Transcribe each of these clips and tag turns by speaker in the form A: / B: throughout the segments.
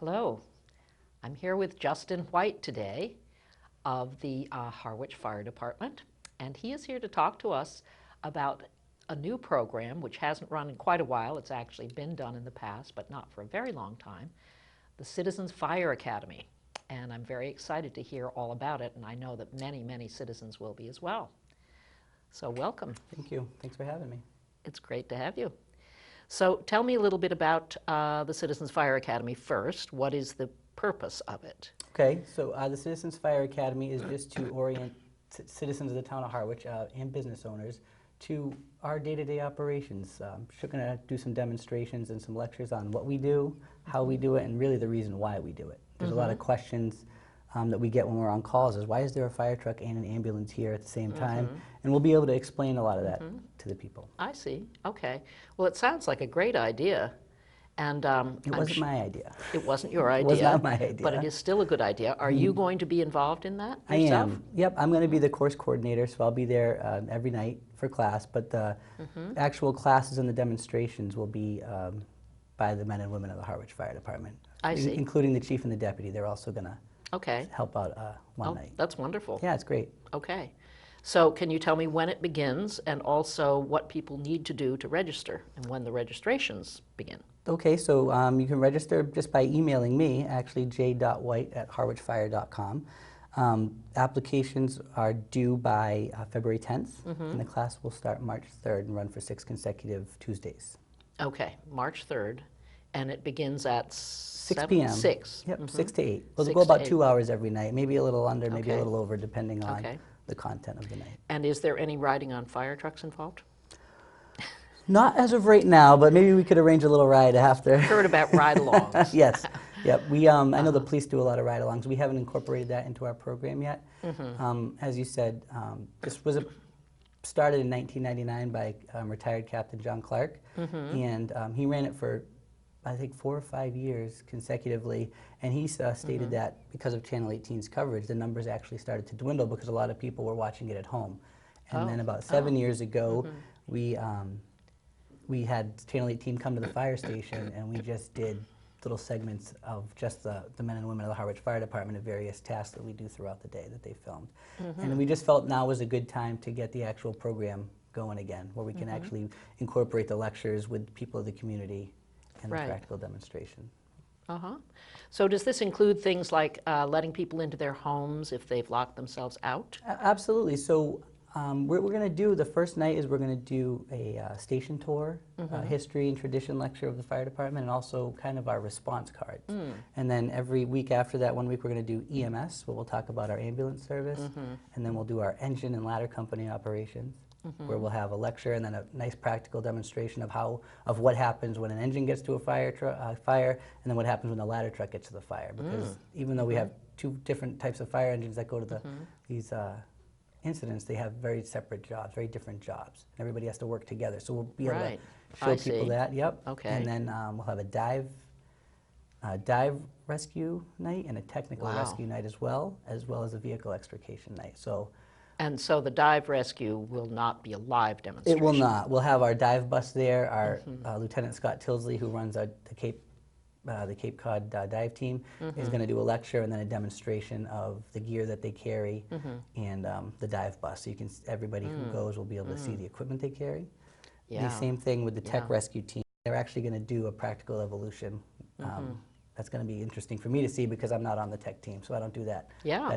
A: Hello, I'm here with Justin White today of the Harwich Fire Department, and he is here to talk to us about a new program which hasn't run in quite a while. It's actually been done in the past, but not for a very long time, the Citizens Fire Academy. And I'm very excited to hear all about it, and I know that many, many citizens will be as well. So welcome.
B: Thank you. Thanks for having me.
A: It's great to have you. So tell me a little bit about the Citizens Fire Academy first. What is the purpose of it?
B: Okay, so the Citizens Fire Academy is just to orient citizens of the town of Harwich and business owners to our day-to-day operations. We're going to do some demonstrations and some lectures on what we do, how we do it, and really the reason why we do it. There's a lot of questions that we get when we're on calls is why is there a fire truck and an ambulance here at the same time? And we'll be able to explain a lot of that to the people.
A: I see. Okay. Well, it sounds like a great idea. And
B: It wasn't my idea.
A: It wasn't your idea.
B: It was not my idea.
A: But it is still a good idea. Are you going to be involved in that
B: I
A: yourself?
B: am. Yep, I'm going to be the course coordinator, so I'll be there every night for class. But the actual classes and the demonstrations will be by the men and women of the Harwich Fire Department.
A: I see.
B: Including the chief and the deputy. They're also going to
A: Okay.
B: help out one night.
A: That's wonderful.
B: Yeah, it's great.
A: Okay. So can you tell me when it begins and also what people need to do to register and when the registrations begin?
B: Okay, so you can register just by emailing me, actually j.white@harwichfire.com. Applications are due by February 10th, and the class will start March 3rd and run for 6 consecutive Tuesdays.
A: Okay, March 3rd, and it begins at
B: 6 p.m.
A: 6.
B: Yep, 6 to 8. We'll
A: 6
B: go about
A: to 8.
B: 2 hours every night, maybe a little under, maybe a
A: Okay.
B: little over, depending on
A: Okay.
B: the content of the night.
A: And is there any riding on fire trucks involved?
B: Not as of right now, but maybe we could arrange a little ride after.
A: Heard about ride-alongs.
B: Yes. Yep. I know the police do a lot of ride-alongs. We haven't incorporated that into our program yet. As you said, this was started in 1999 by retired Captain John Clark, and he ran it for, I think, 4 or 5 years consecutively. And he stated that because of Channel 18's coverage, the numbers actually started to dwindle because a lot of people were watching it at home. And then about 7 years ago, we had Channel 18 come to the fire station, and we just did little segments of just the men and women of the Harwich Fire Department of various tasks that we do throughout the day that they filmed. And we just felt now was a good time to get the actual program going again, where we can actually incorporate the lectures with people of the community and the practical demonstration.
A: So does this include things like letting people into their homes if they've locked themselves out?
B: Absolutely. So what we're going to do, the first night is we're going to do a station tour, history and tradition lecture of the fire department, and also kind of our response cards. And then every week after that, 1 week we're going to do EMS, where we'll talk about our ambulance service, and then we'll do our engine and ladder company operations, where we'll have a lecture and then a nice practical demonstration of what happens when an engine gets to a fire, and then what happens when the ladder truck gets to the fire. Because even though we have 2 different types of fire engines that go to these incidents, they have very separate jobs, very different jobs. And everybody has to work together. So we'll be able to show people that. Yep.
A: Okay.
B: And then we'll have a dive rescue night and a technical rescue night as well as a vehicle extrication night.
A: And so the dive rescue will not be a live demonstration?
B: It will not. We'll have our dive bus there. Our Lieutenant Scott Tilsley, who runs the Cape Cod dive team, is going to do a lecture and then a demonstration of the gear that they carry and the dive bus. So everybody who goes will be able to see the equipment they carry. The same thing with the tech rescue team. They're actually going to do a practical evolution. That's going to be interesting for me to see because I'm not on the tech team, so I don't do that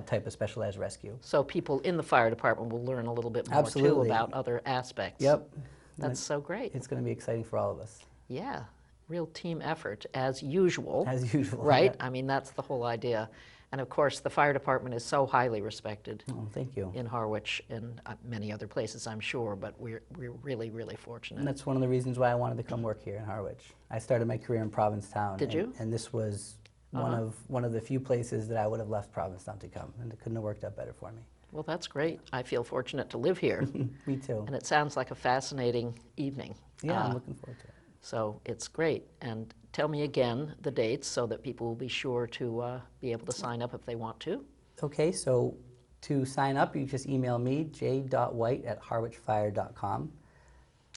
B: type of specialized rescue.
A: So people in the fire department will learn a little bit more too about other aspects.
B: Yep.
A: That's so great.
B: It's going to be exciting for all of us.
A: Yeah. Real team effort, as usual.
B: As usual.
A: Right?
B: Yeah.
A: I mean, that's the whole idea. And of course, the fire department is so highly respected
B: thank you.
A: in Harwich and many other places, I'm sure, but we're really, really fortunate.
B: And that's one of the reasons why I wanted to come work here in Harwich. I started my career in Provincetown.
A: Did you?
B: And this was one of the few places that I would have left Provincetown to come, and it couldn't have worked out better for me.
A: Well, that's great. I feel fortunate to live here.
B: Me too.
A: And it sounds like a fascinating evening.
B: Yeah, I'm looking forward to it.
A: So it's great. And tell me again the dates so that people will be sure to be able to sign up if they want to.
B: Okay, so to sign up, you just email me, j.white@harwichfire.com.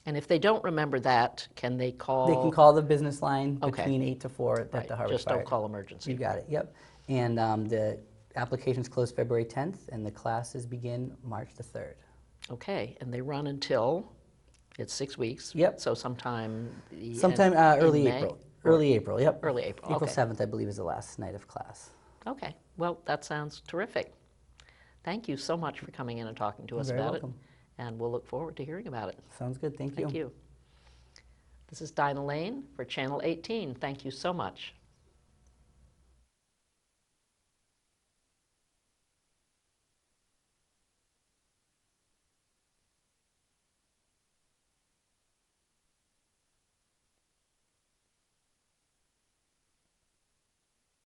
A: And if they don't remember that, can they call?
B: They can call the business line
A: Okay.
B: between 8 to 4 at
A: Right,
B: the Harwich
A: just
B: Fire.
A: don't call emergency.
B: You got it, yep. And the applications close February 10th, and the classes begin March the 3rd.
A: Okay, and they run until, it's 6 weeks.
B: Yep.
A: So sometime
B: Sometime
A: in
B: early
A: May?
B: April.
A: Or-
B: Early April, yep.
A: Early April,
B: April
A: okay.
B: 7th, I believe, is the last night of class.
A: Okay, well, that sounds terrific. Thank you so much for coming in and talking to us
B: You're very
A: about
B: welcome.
A: it. And we'll look forward to hearing about it.
B: Sounds good, thank you.
A: Thank you. This is Dinah Lane for Channel 18. Thank you so much.